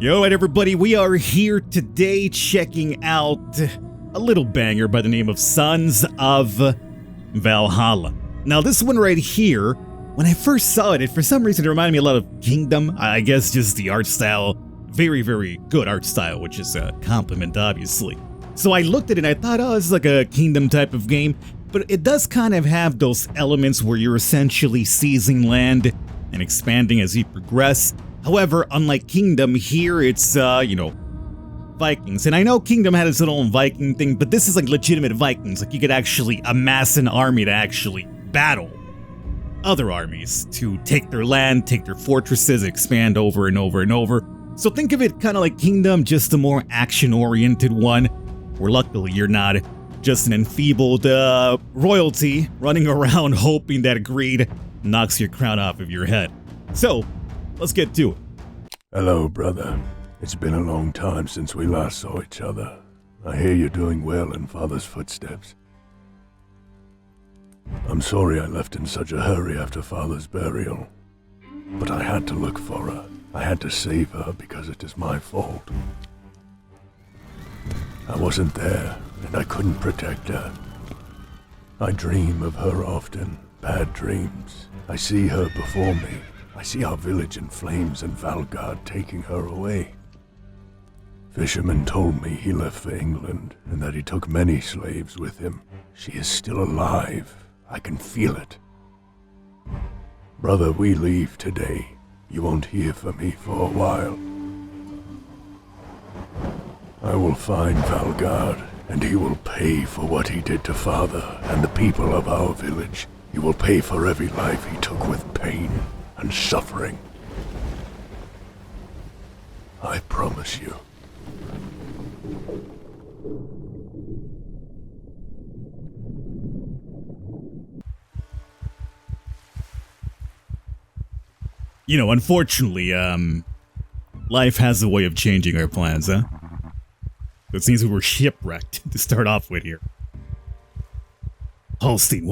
Yo, right, everybody, we are here today checking out a little banger by the name of Sons of Valhalla. Now, this one right here, when I first saw it, for some reason it reminded me a lot of Kingdom. I guess just the art style, very, very good art style, which is a compliment, obviously. So I looked at it and I thought, oh, this is like a Kingdom type of game, but it does kind of have those elements where you're essentially seizing land and expanding as you progress. However, unlike Kingdom, here it's, Vikings. And I know Kingdom had its own Viking thing, but this is like legitimate Vikings. Like you could actually amass an army to actually battle other armies to take their land, take their fortresses, expand over and over and over. So think of it kind of like Kingdom, just a more action-oriented one, where luckily you're not just an enfeebled royalty running around hoping that greed knocks your crown off of your head. So, let's get to it. Hello, brother. It's been a long time since we last saw each other. I hear you're doing well in Father's footsteps. I'm sorry I left in such a hurry after Father's burial. But I had to look for her. I had to save her because it is my fault. I wasn't there, and I couldn't protect her. I dream of her often, bad dreams. I see her before me. I see our village in flames and Valgard taking her away. Fisherman told me he left for England and that he took many slaves with him. She is still alive. I can feel it. Brother, we leave today. You won't hear from me for a while. I will find Valgard, and he will pay for what he did to Father and the people of our village. He will pay for every life he took with pain and suffering. I promise you. You know, unfortunately, life has a way of changing our plans, huh? It seems we were shipwrecked to start off with here. Holstein,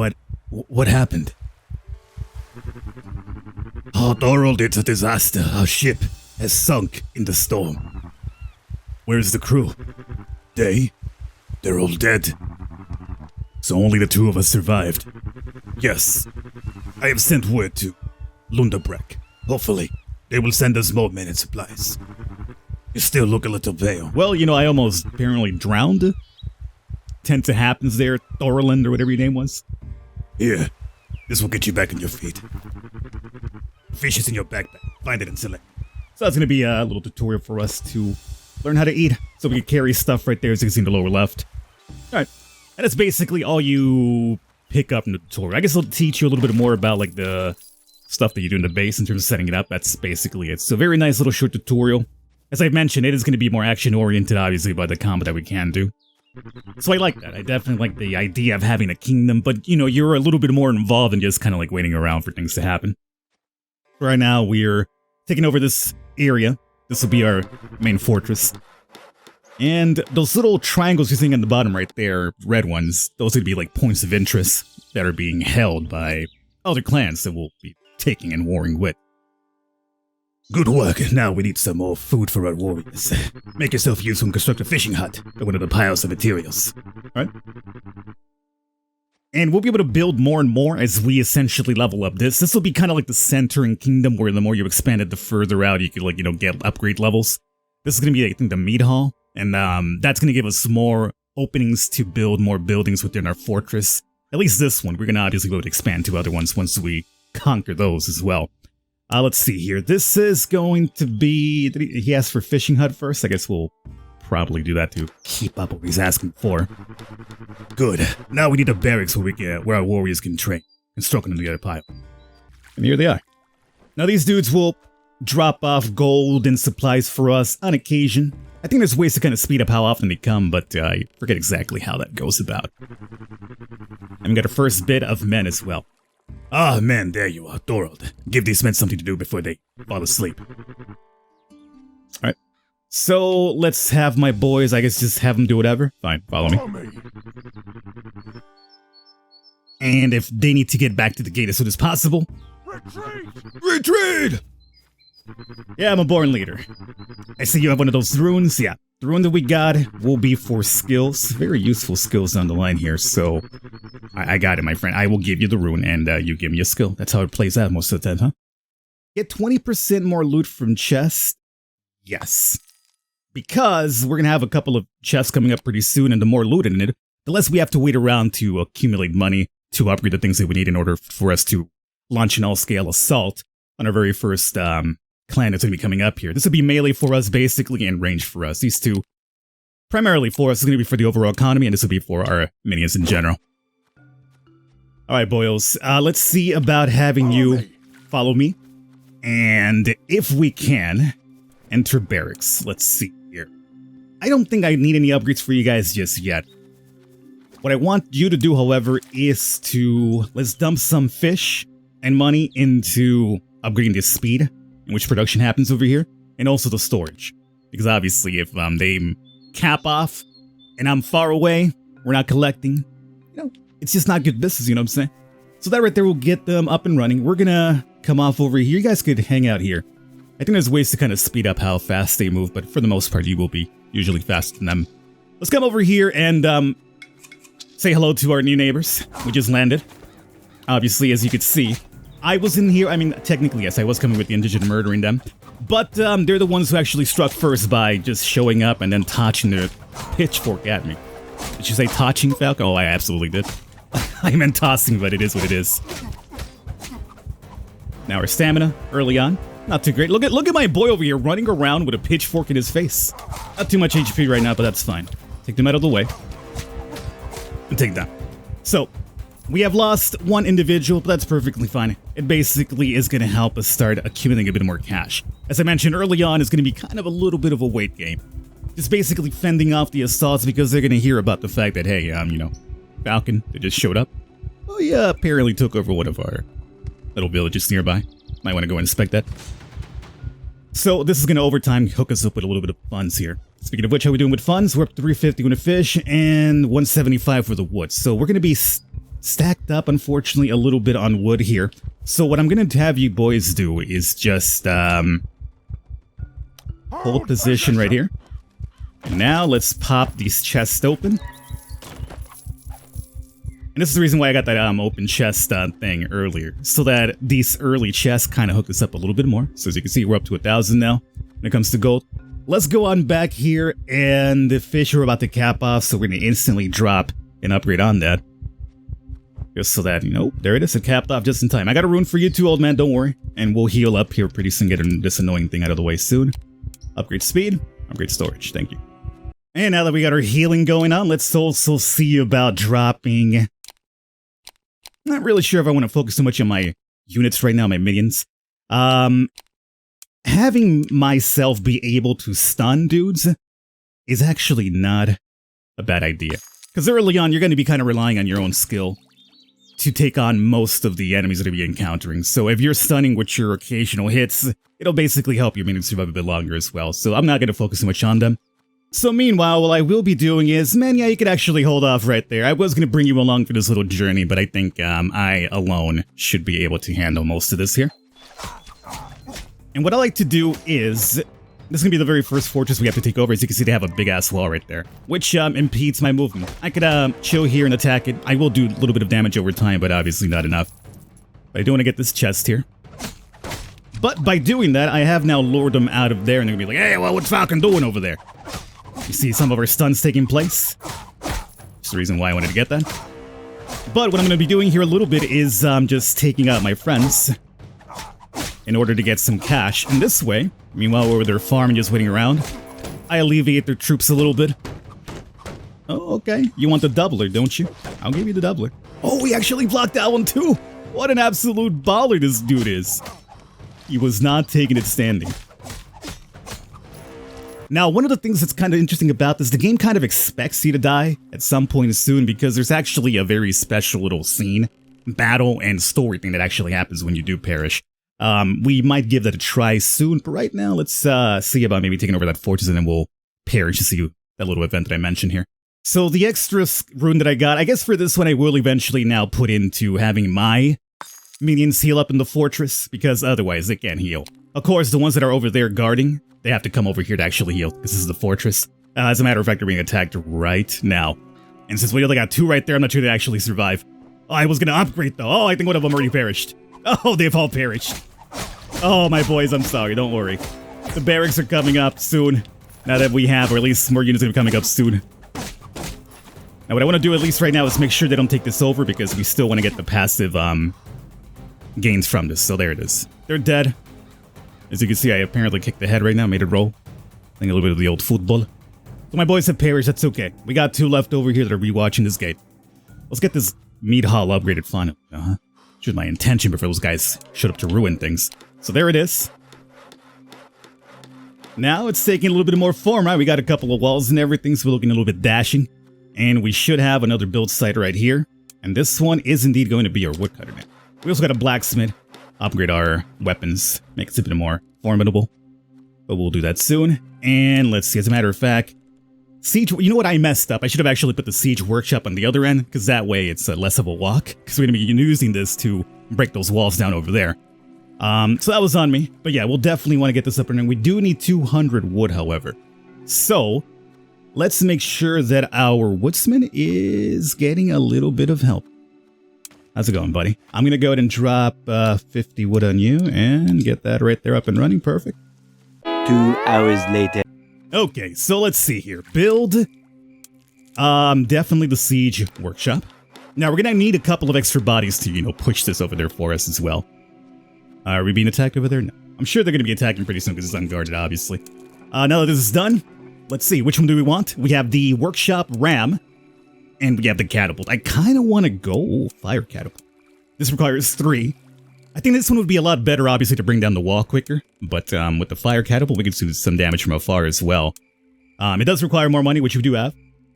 what happened? Oh, Thorald, it's a disaster. Our ship has sunk in the storm. Where's the crew? They're all dead. So only the two of us survived. Yes, I have sent word to Lundabreck. Hopefully, they will send us more men and supplies. You still look a little pale. Well, you know, I almost apparently drowned. Tend to happens there, Thorland or whatever your name was. Here, this will get you back on your feet. Fish is in your backpack. Find it and select. So that's going to be a little tutorial for us to learn how to eat. So we can carry stuff right there, as you can see in the lower left. Alright, and that's basically all you pick up in the tutorial. I guess it'll teach you a little bit more about like the stuff that you do in the base in terms of setting it up. That's basically it. So very nice little short tutorial. As I mentioned, it is going to be more action-oriented, obviously, by the combat that we can do. So I like that. I definitely like the idea of having a kingdom, but, you know, you're a little bit more involved than just kind of like waiting around for things to happen. Right now, we're taking over this area. This will be our main fortress. And those little triangles you're seeing on the bottom right there, red ones, those would be like points of interest that are being held by other clans that we'll be taking and warring with. Good work. Now we need some more food for our warriors. Make yourself useful and construct a fishing hut or one of the piles of materials. Alright? And we'll be able to build more and more as we essentially level up this. This will be kind of like the center in Kingdom, where the more you expand it, the further out you could, like, you know, get upgrade levels. This is going to be, I think, the meat hall. And that's going to give us more openings to build more buildings within our fortress. At least this one. We're going to obviously be able to expand to other ones once we conquer those as well. Let's see here. This is going to be... He asked for fishing hut first. I guess we'll probably do that to keep up what he's asking for. Good. Now we need a barracks where our warriors can train. Constructing in the other pile. And here they are. Now these dudes will drop off gold and supplies for us on occasion. I think there's ways to kind of speed up how often they come, but I forget exactly how that goes about. And we got our first bit of men as well. Ah, men, there you are, Thorald. Give these men something to do before they fall asleep. Alright. So, let's have my boys, I guess, just have them do whatever. Fine, follow me. And if they need to get back to the gate as soon as possible... Retreat! Retreat! Yeah, I'm a born leader. I see you have one of those runes. Yeah, the rune that we got will be for skills. Very useful skills down the line here, so I got it, my friend. I will give you the rune, and you give me a skill. That's how it plays out most of the time, huh? Get 20% more loot from chests? Yes. Because we're going to have a couple of chests coming up pretty soon, and the more loot in it, the less we have to wait around to accumulate money to upgrade the things that we need in order for us to launch an all-scale assault on our very first clan that's going to be coming up here. This will be melee for us, basically, and range for us. These two, primarily for us, is going to be for the overall economy, and this will be for our minions in general. Alright, boyos, let's see about having you follow me. And if we can, enter barracks. Let's see here. I don't think I need any upgrades for you guys just yet. What I want you to do, however, is to let's dump some fish and money into upgrading the speed in which production happens over here, and also the storage. Because obviously, if they cap off and I'm far away, we're not collecting, you know, it's just not good business, you know what I'm saying? So that right there will get them up and running. We're gonna come off over here. You guys could hang out here. I think there's ways to kind of speed up how fast they move, but for the most part, you will be usually faster than them. Let's come over here and say hello to our new neighbors. We just landed. Obviously, as you could see, I was in here. I mean, technically, yes, I was coming with the indigent and murdering them. But they're the ones who actually struck first by just showing up and then touching their pitchfork at me. Did you say touching, Falcon? Oh, I absolutely did. I meant tossing, but it is what it is. Now our stamina, early on, not too great. Look at my boy over here running around with a pitchfork in his face. Not too much HP right now, but that's fine. Take them out of the way. And take that. So, we have lost one individual, but that's perfectly fine. It basically is going to help us start accumulating a bit more cash. As I mentioned early on, it's going to be kind of a little bit of a weight game. Just basically fending off the assaults because they're going to hear about the fact that, hey, you know, Falcon, they just showed up. Oh yeah, apparently took over one of our little villages nearby. Might want to go and inspect that. So this is going to over time hook us up with a little bit of funds here. Speaking of which, how are we doing with funds? We're up to 350 on the fish and 175 for the wood. So we're going to be stacked up, unfortunately, a little bit on wood here. So what I'm going to have you boys do is just hold position right here. And now let's pop these chests open. And this is the reason why I got that open chest thing earlier, so that these early chests kind of hook us up a little bit more. So as you can see, we're up to 1,000 now when it comes to gold. Let's go on back here, and the fish are about to cap off, so we're going to instantly drop an upgrade on that. Just so that, you know, there it is, it capped off just in time. I got a rune for you too, old man, don't worry. And we'll heal up here pretty soon, get this annoying thing out of the way soon. Upgrade speed, upgrade storage, thank you. And now that we got our healing going on, let's also see about dropping... Not really sure if I want to focus too much on my units right now, my minions. Having myself be able to stun dudes is actually not a bad idea. Because early on, you're going to be kind of relying on your own skill to take on most of the enemies that you'll be encountering. So if you're stunning with your occasional hits, it'll basically help your minions survive a bit longer as well. So I'm not going to focus too much on them. So meanwhile, what I will be doing is, man, yeah, you could actually hold off right there. I was going to bring you along for this little journey, but I think I alone should be able to handle most of this here. And what I like to do is, this is going to be the very first fortress we have to take over. As you can see, they have a big-ass wall right there, which impedes my movement. I could chill here and attack it. I will do a little bit of damage over time, but obviously not enough. But I do want to get this chest here. But by doing that, I have now lured them out of there, and they're going to be like, hey, well, what's Falcon doing over there? You see some of our stuns taking place. That's the reason why I wanted to get that. But what I'm going to be doing here a little bit is just taking out my friends in order to get some cash. And this way, meanwhile, we're their farm and just waiting around, I alleviate their troops a little bit. Oh, okay. You want the doubler, don't you? I'll give you the doubler. Oh, we actually blocked that one too. What an absolute baller this dude is. He was not taking it standing. Now, one of the things that's kind of interesting about this, the game kind of expects you to die at some point soon because there's actually a very special little scene, battle, and story thing that actually happens when you do perish. We might give that a try soon, but right now, let's see about maybe taking over that fortress and then we'll perish to see that little event that I mentioned here. So the extra rune that I got, I guess for this one I will eventually now put into having my minions heal up in the fortress because otherwise they can't heal. Of course, the ones that are over there guarding, they have to come over here to actually heal, because this is the fortress. As a matter of fact, they're being attacked right now. And since we only got 2 right there, I'm not sure they actually survive. Oh, I was going to upgrade, though. Oh, I think one of them already perished. Oh, they've all perished. Oh, my boys, I'm sorry. Don't worry. The barracks are coming up soon. Now that we have, or at least more units are coming up soon. Now, what I want to do, at least right now, is make sure they don't take this over, because we still want to get the passive gains from this. So there it is. They're dead. As you can see, I apparently kicked the head right now, made it roll. Playing a little bit of the old football. So my boys have perished, that's okay. We got 2 left over here that are rewatching this gate. Let's get this meat hall upgraded finally. Which was my intention before those guys showed up to ruin things. So there it is. Now it's taking a little bit more form, right? We got a couple of walls and everything, so we're looking a little bit dashing. And we should have another build site right here. And this one is indeed going to be our woodcutter now. We also got a blacksmith. Upgrade our weapons, make it a bit more formidable. But we'll do that soon. And let's see, as a matter of fact, siege, you know what, I messed up. I should have actually put the siege workshop on the other end, because that way it's less of a walk. Because we're going to be using this to break those walls down over there. So that was on me. But yeah, we'll definitely want to get this up and running. We do need 200 wood, however. So let's make sure that our woodsman is getting a little bit of help. How's it going, buddy? I'm going to go ahead and drop 50 wood on you and get that right there up and running. Perfect. 2 hours later. Okay, so let's see here. Build. Definitely the siege workshop. Now, we're going to need a couple of extra bodies to, push this over there for us as well. Are we being attacked over there? No. I'm sure they're going to be attacking pretty soon because it's unguarded, obviously. Now that this is done, let's see. Which one do we want? We have the workshop ram. And we have the catapult. I kind of want to go fire catapult. This requires 3. I think this one would be a lot better, obviously, to bring down the wall quicker. But with the fire catapult, we can do some damage from afar as well. It does require more money, which we do have.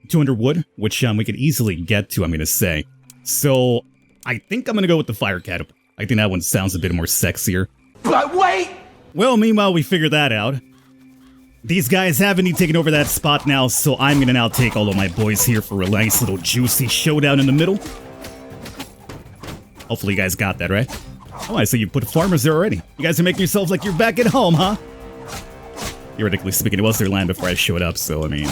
200 wood, which we could easily get to, I'm going to say. So I think I'm going to go with the fire catapult. I think that one sounds a bit more sexier. But wait! Well, meanwhile, we figured that out. These guys haven't taken over that spot now, so I'm gonna now take all of my boys here for a nice little juicy showdown in the middle. Hopefully you guys got that, right? Oh, I see you put farmers there already. You guys are making yourselves like you're back at home, huh? Theoretically speaking, it was their land before I showed up, so I mean...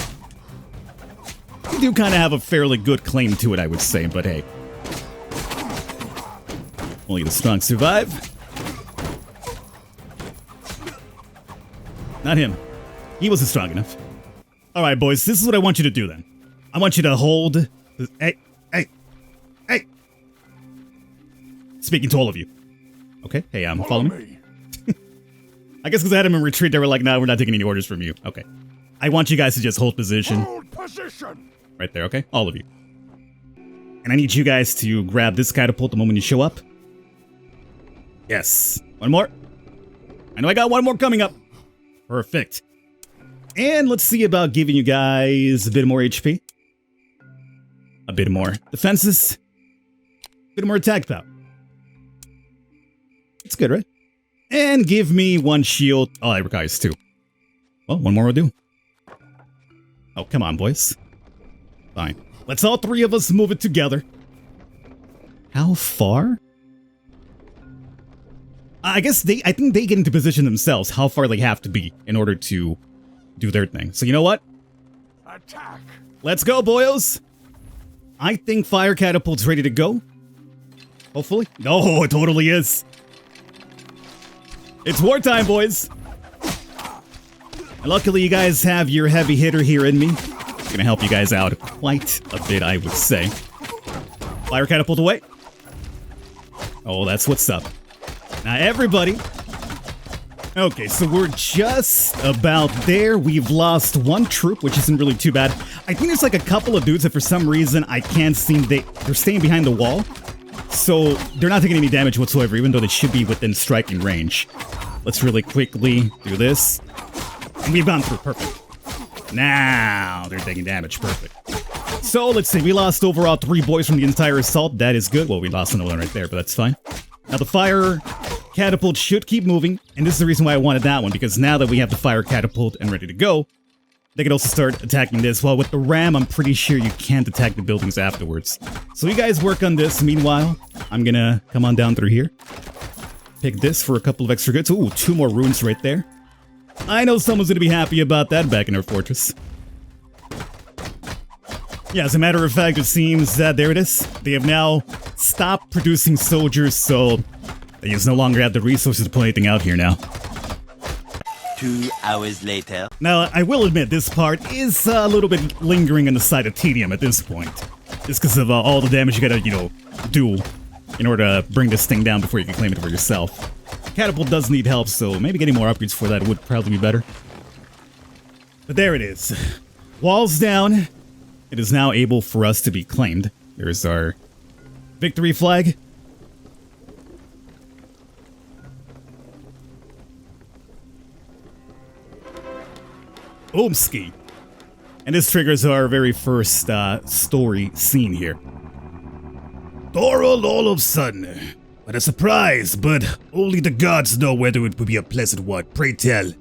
You do kind of have a fairly good claim to it, I would say, but hey. Only the strong survive. Not him. He wasn't strong enough. Alright, boys, this is what I want you to do then. I want you to hold... Hey! Speaking to all of you. Okay, hey, follow me. I guess because I had him in retreat, they were like, no, we're not taking any orders from you. Okay. I want you guys to just hold position. Hold position! Right there, okay? All of you. And I need you guys to grab this catapult the moment you show up. Yes. One more. I know I got one more coming up. Perfect. And let's see about giving you guys a bit more HP. A bit more defenses. A bit more attack power. It's good, right? And give me 1 shield. Oh, it requires 2. Well, 1 more will do. Oh, come on, boys. Fine. Let's all 3 of us move it together. How far? I think they get into position themselves, how far they have to be in order to do their thing. So you know what? Attack! Let's go, boyos! I think fire catapult's ready to go. Hopefully. Oh, it totally is. It's wartime, boys. And luckily, you guys have your heavy hitter here in me. It's gonna help you guys out quite a bit, I would say. Fire catapult away. Oh, that's what's up. Now, everybody. Okay, so we're just about there. We've lost 1 troop, which isn't really too bad. I think there's like a couple of dudes that for some reason I can't seem... They're staying behind the wall. So they're not taking any damage whatsoever, even though they should be within striking range. Let's really quickly do this. And we've gone through. Perfect. Now they're taking damage. Perfect. So let's see. We lost overall 3 boys from the entire assault. That is good. Well, we lost another one right there, but that's fine. Now the fire catapult should keep moving, and this is the reason why I wanted that one, because now that we have the fire catapult and ready to go, they can also start attacking this. While with the ram, I'm pretty sure you can't attack the buildings afterwards. So you guys work on this. Meanwhile, I'm gonna come on down through here. pick this for a couple of extra goods. Ooh, 2 more runes right there. I know someone's gonna be happy about that back in our fortress. Yeah, as a matter of fact, it seems that there it is. They have now stopped producing soldiers, so they just no longer have the resources to put anything out here now. 2 hours later. Now, I will admit this part is a little bit lingering on the side of tedium at this point. Just because of all the damage you gotta, do in order to bring this thing down before you can claim it for yourself. Catapult does need help, so maybe getting more upgrades for that would probably be better. But there it is. Walls down. It is now able for us to be claimed. There's our victory flag. Boomski. And this triggers our very first story scene here. Thorald Olavson. What a surprise, but only the gods know whether it would be a pleasant one. Pray tell.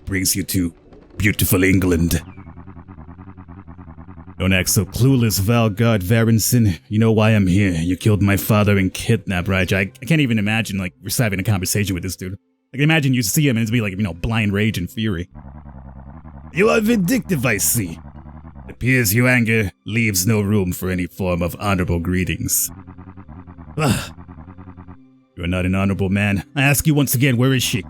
Brings you to beautiful England. Don't act so clueless, Valgard Varinsson. You know why I'm here. You killed my father and kidnapped Raija. I can't even imagine, like, we're having a conversation with this dude. I can imagine you see him and it's be like, blind rage and fury. You are vindictive, I see. It appears your anger leaves no room for any form of honorable greetings. You are not an honorable man. I ask you once again, where is she?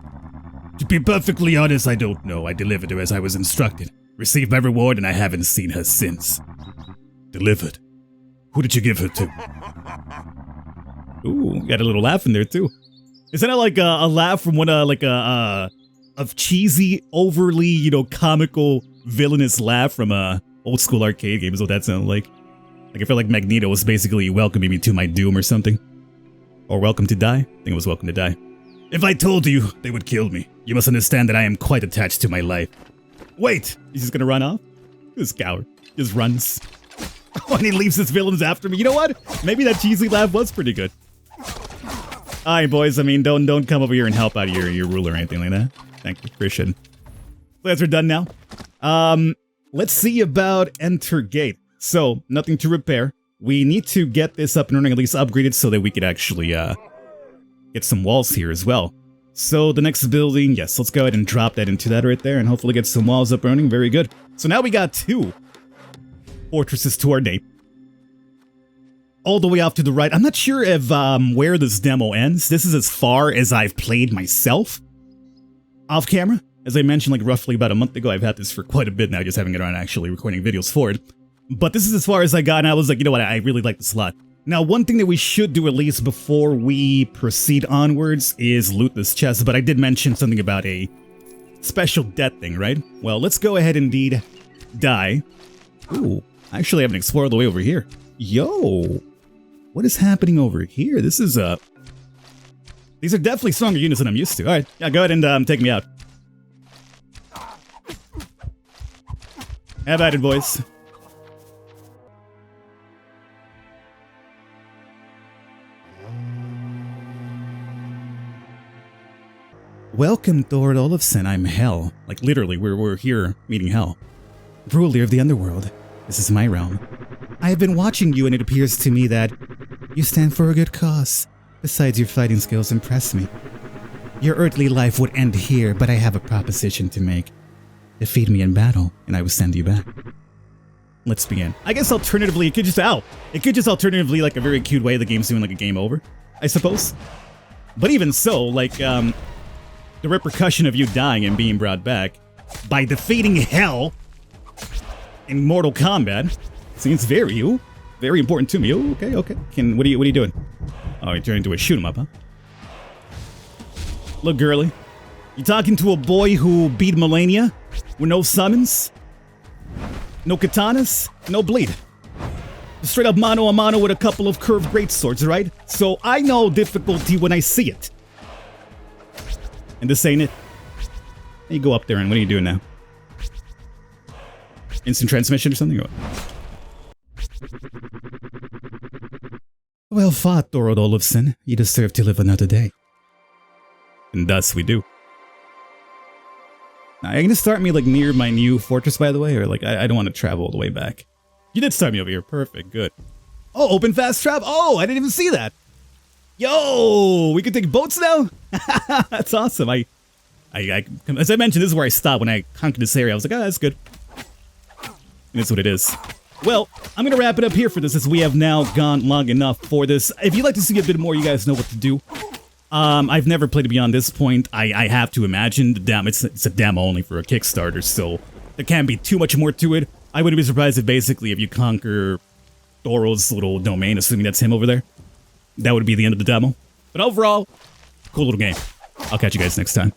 To be perfectly honest, I don't know. I delivered her as I was instructed. Received my reward, and I haven't seen her since. Delivered? Who did you give her to? Ooh, got a little laugh in there, too. Is that like a laugh from one of cheesy, overly, comical, villainous laugh from old school arcade games? What that sounded like. Like I feel like Magneto was basically welcoming me to my doom or something. Or welcome to die? I think it was welcome to die. If I told you, they would kill me. You must understand that I am quite attached to my life. Wait! He's just gonna run off? This coward. Just runs. When he leaves his villains after me. You know what? Maybe that cheesy laugh was pretty good. Alright, boys. Don't come over here and help out your ruler or anything like that. Thank you. Appreciate it. So as we're done now. Let's see about Enter Gate. So, nothing to repair. We need to get this up and running, at least upgraded, so that we could actually, get some walls here as well. So, the next building, yes, let's go ahead and drop that into that right there, and hopefully get some walls up and running. Very good. So now we got 2 fortresses to our name. All the way off to the right. I'm not sure if, where this demo ends. This is as far as I've played myself. Off camera. As I mentioned, like, roughly about a month ago, I've had this for quite a bit now, just having it on actually recording videos for it. But this is as far as I got, and I was like, you know what, I really like this a lot. Now, one thing that we should do at least before we proceed onwards is loot this chest, but I did mention something about a special death thing, right? Well, let's go ahead and indeed die. Ooh, I actually haven't explored the way over here. Yo, what is happening over here? This is, these are definitely stronger units than I'm used to. All right, yeah, go ahead and take me out. Have at it, boys. Welcome, Thorald Olavson. I'm Hell. Like, literally, we're here meeting Hell. Ruler of the underworld. This is my realm. I have been watching you, and it appears to me that you stand for a good cause. Besides, your fighting skills impress me. Your earthly life would end here, but I have a proposition to make. Defeat me in battle, and I will send you back. Let's begin. I guess alternatively, it could just alternatively, like, a very cute way the game's doing, like, a game over, I suppose. But even so, like, the repercussion of you dying and being brought back by defeating Hell in Mortal Kombat seems very important to me. Oh, okay. What are you doing? Oh, you're turning into a shoot 'em up, huh? Look, girly. You talking to a boy who beat Millennia with no summons, no katanas, no bleed. Straight up mano a mano with a couple of curved greatswords, right? So I know difficulty when I see it. And this ain't it. You go up there and what are you doing now? Instant transmission or something? Or what? Well fought, Thorald Olavson. You deserve to live another day. And thus we do. Now, are you gonna start me like near my new fortress, by the way? Or like, I don't want to travel all the way back. You did start me over here. Perfect. Good. Oh, open fast travel. Oh, I didn't even see that. Yo, we can take boats now? That's awesome. As I mentioned, this is where I stopped when I conquered this area. I was like, oh, that's good. And that's what it is. Well, I'm going to wrap it up here for this, as we have now gone long enough for this. If you'd like to see a bit more, you guys know what to do. I've never played it beyond this point. I have to imagine. It's a demo only for a Kickstarter, so there can't be too much more to it. I wouldn't be surprised if basically if you conquer Thorald's little domain, assuming that's him over there, that would be the end of the demo. But overall, cool little game. I'll catch you guys next time.